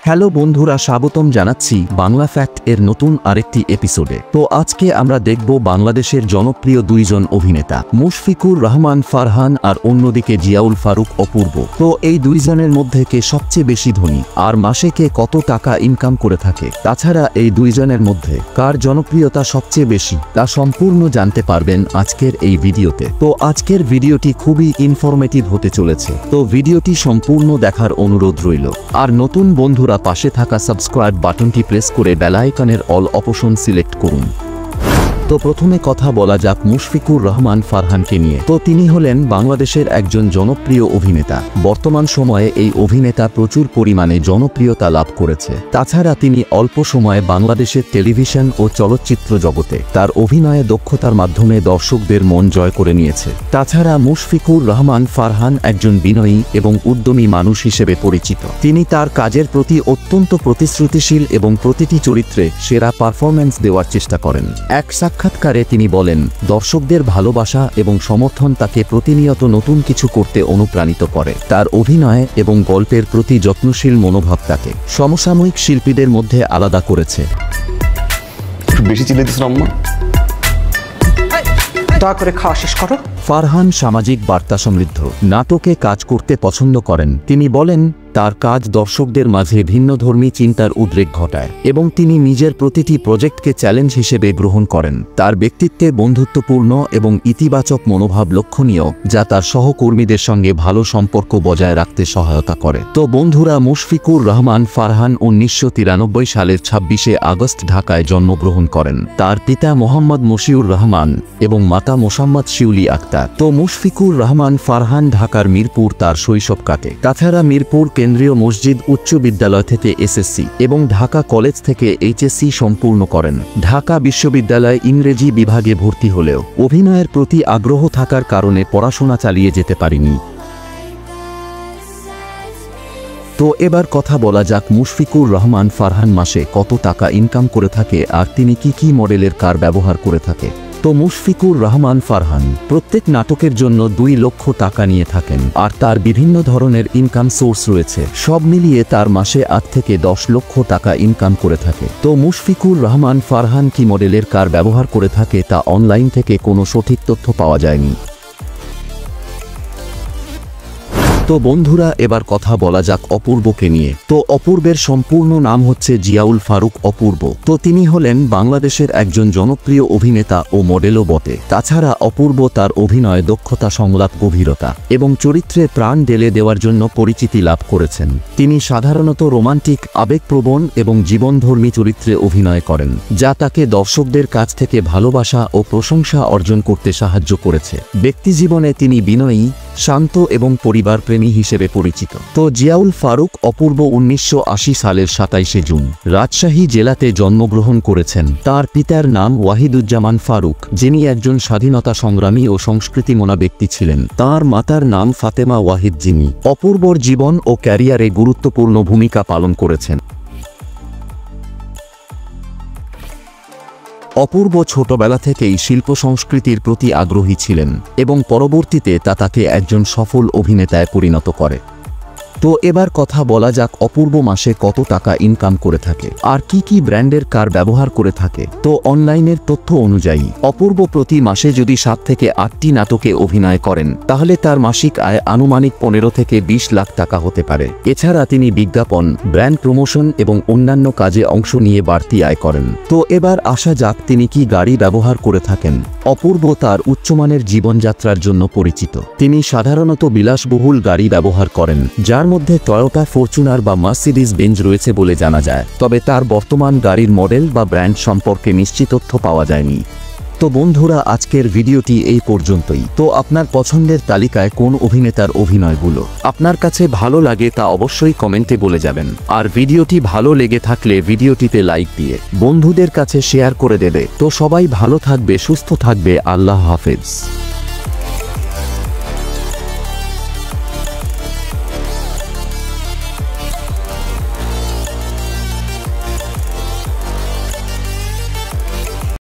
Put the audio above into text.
Hello বন্ধুরা, স্বাগতম জানাচ্ছি বাংলা ফ্যাক্ট এর নতুন আরেকটি এপিসোডে। তো আজকে আমরা দেখব বাংলাদেশের জনপ্রিয় দুইজন অভিনেতা মুশফিকুর রহমান ফারহান আর অন্যদিকে জিয়াউল ফারুক অপূর্ব। তো এই দুইজনের মধ্যে কে সবচেয়ে বেশি ধনী আর মাসে কে কত টাকা ইনকাম করে থাকে, তাছাড়া এই দুইজনের মধ্যে কার জনপ্রিয়তা সবচেয়ে বেশি তা সম্পূর্ণ জানতে পারবেন আজকের এই ভিডিওতে। তো আজকের ভিডিওটি খুবই ইনফরমেটিভ হতে চলেছে, তো ভিডিওটি সম্পূর্ণ দেখার অনুরোধ রইল। আর নতুন বন্ধুরা পাশে থাকা সাবস্ক্রাইব বাটনটি প্রেস করে বেল আইকনের অল অপশন সিলেক্ট করুন। তো প্রথমে কথা বলা যাক মুশফিকুর রহমান ফারহানকে নিয়ে। তো তিনি হলেন বাংলাদেশের একজন জনপ্রিয় অভিনেতা। বর্তমান সময়ে এই অভিনেতা প্রচুর পরিমাণে জনপ্রিয়তা লাভ করেছে। তাছাড়া তিনি অল্প সময়ে বাংলাদেশের টেলিভিশন ও চলচ্চিত্র জগতে তার অভিনয়ে দক্ষতার মাধ্যমে দর্শকদের মন জয় করে নিয়েছে। তাছাড়া মুশফিকুর রহমান ফারহান একজন বিনয়ী এবং উদ্যমী মানুষ হিসেবে পরিচিত। তিনি তার কাজের প্রতি অত্যন্ত প্রতিশ্রুতিশীল এবং প্রতিটি চরিত্রে সেরা পারফরম্যান্স দেওয়ার চেষ্টা করেন। এক সাক্ষাৎকারে তিনি বলেন, দর্শকদের ভালোবাসা এবং সমর্থন তাকে প্রতিনিয়ত নতুন কিছু করতে অনুপ্রাণিত করে। তার অভিনয় এবং গল্পের প্রতি যত্নশীল মনোভাব তাকে সমসাময়িক শিল্পীদের মধ্যে আলাদা করেছে। বেশি চিল্লে দিস আম্মা, দয়া করে খাওয়া শেষ করো। ফারহান সামাজিক বার্তা সমৃদ্ধ নাটকে কাজ করতে পছন্দ করেন। তিনি বলেন, তার কাজ দর্শকদের মাঝে ভিন্নধর্মী চিন্তার উদ্রেক ঘটায় এবং তিনি নিজের প্রতিটি প্রজেক্টকে চ্যালেঞ্জ হিসেবে গ্রহণ করেন। তার ব্যক্তিত্বে বন্ধুত্বপূর্ণ এবং ইতিবাচক মনোভাব লক্ষণীয়, যা তার সহকর্মীদের সঙ্গে ভালো সম্পর্ক বজায় রাখতে সহায়তা করে। তো বন্ধুরা, মুশফিকুর রহমান ফারহান 1993 সালের 26শে আগস্ট ঢাকায় জন্মগ্রহণ করেন। তার পিতা মোহাম্মদ মশিউর রহমান এবং মাতা মোসাম্মদ শিউলি আক্তার। তো মুশফিকুর রহমান ফারহান ঢাকার মিরপুর তার শৈশব কাটে। তাছাড়া মিরপুর কেন্দ্রীয় মসজিদ উচ্চ বিদ্যালয় থেকে এসএসসি এবং ঢাকা কলেজ থেকে এইচএসসি সম্পূর্ণ করেন। ঢাকা বিশ্ববিদ্যালয়ে ইংরেজি বিভাগে ভর্তি হলেও অভিনয়ের প্রতি আগ্রহ থাকার কারণে পড়াশোনা চালিয়ে যেতে পারেনি। তো এবার কথা বলা যাক মুশফিকুর রহমান ফারহান মাসে কত টাকা ইনকাম করে থাকে আর তিনি কি মডেলের কার ব্যবহার করে থাকে। তো মুশফিকুর রহমান ফারহান প্রত্যেক নাটকের জন্য 2 লক্ষ টাকা নিয়ে থাকেন আর তার বিভিন্ন ধরনের ইনকাম সোর্স রয়েছে। সব মিলিয়ে তার মাসে 8 থেকে 10 লক্ষ টাকা ইনকাম করে থাকে। তো মুশফিকুর রহমান ফারহান কি মডেলের কার ব্যবহার করে থাকে তা অনলাইন থেকে কোনো সঠিক তথ্য পাওয়া যায়নি। তো বন্ধুরা, এবার কথা বলা যাক অপূর্বকে নিয়ে। তো অপূর্বের সম্পূর্ণ নাম হচ্ছে জিয়াউল ফারুক অপূর্ব। তো তিনি হলেন বাংলাদেশের একজন জনপ্রিয় অভিনেতা ও মডেলও বটে। তাছাড়া অপূর্ব তার অভিনয় দক্ষতা, সংলাপ গভীরতা এবং চরিত্রে প্রাণ ঢেলে দেওয়ার জন্য পরিচিতি লাভ করেছেন। তিনি সাধারণত রোমান্টিক, আবেগপ্রবণ এবং জীবনধর্মী চরিত্রে অভিনয় করেন, যা তাকে দর্শকদের কাছ থেকে ভালোবাসা ও প্রশংসা অর্জন করতে সাহায্য করেছে। ব্যক্তিজীবনে তিনি বিনয়ী, শান্ত এবং পরিবারপ্রেমী হিসেবে পরিচিত। তো জিয়াউল ফারুক অপূর্ব 1980 সালের 27শে জুন রাজশাহী জেলাতে জন্মগ্রহণ করেছেন। তার পিতার নাম ওয়াহিদুজ্জামান ফারুক, যিনি একজন স্বাধীনতা সংগ্রামী ও সংস্কৃতিমনা ব্যক্তি ছিলেন। তার মাতার নাম ফাতেমা ওয়াহিদ, যিনি অপূর্বর জীবন ও ক্যারিয়ারে গুরুত্বপূর্ণ ভূমিকা পালন করেছেন। অপূর্ব ছোটবেলা থেকেই শিল্প সংস্কৃতির প্রতি আগ্রহী ছিলেন এবং পরবর্তীতে তা তাকে একজন সফল অভিনেতায় পরিণত করে। তো এবার কথা বলা যাক অপূর্ব মাসে কত টাকা ইনকাম করে থাকে আর কি ব্র্যান্ডের কার ব্যবহার করে থাকে। তো অনলাইনের তথ্য অনুযায়ী অপূর্ব প্রতি মাসে যদি 7 থেকে 8টি নাটকে অভিনয় করেন, তাহলে তার মাসিক আয় আনুমানিক 15 থেকে 20 লাখ টাকা হতে পারে। এছাড়া তিনি বিজ্ঞাপন, ব্র্যান্ড প্রমোশন এবং অন্যান্য কাজে অংশ নিয়ে বাড়তি আয় করেন। তো এবার আসা যাক তিনি কি গাড়ি ব্যবহার করে থাকেন। অপূর্ব তার উচ্চমানের জীবনযাত্রার জন্য পরিচিত। তিনি সাধারণত বিলাসবহুল গাড়ি ব্যবহার করেন, যার মধ্যে টয়োটা ফরচুনার বা মার্সিডিজ বেঞ্জ রয়েছে বলে জানা যায়। তবে তার বর্তমান গাড়ির মডেল বা ব্র্যান্ড সম্পর্কে নিশ্চিত তথ্য পাওয়া যায়নি। তো বন্ধুরা, আজকের ভিডিওটি এই পর্যন্তই। তো আপনার পছন্দের তালিকায় কোন অভিনেতার অভিনয়গুলো আপনার কাছে ভালো লাগে তা অবশ্যই কমেন্টে বলে যাবেন। আর ভিডিওটি ভালো লেগে থাকলে ভিডিওটিতে লাইক দিয়ে বন্ধুদের কাছে শেয়ার করে দেবে। তো সবাই ভালো থাকবে, সুস্থ থাকবে। আল্লাহ হাফেজ।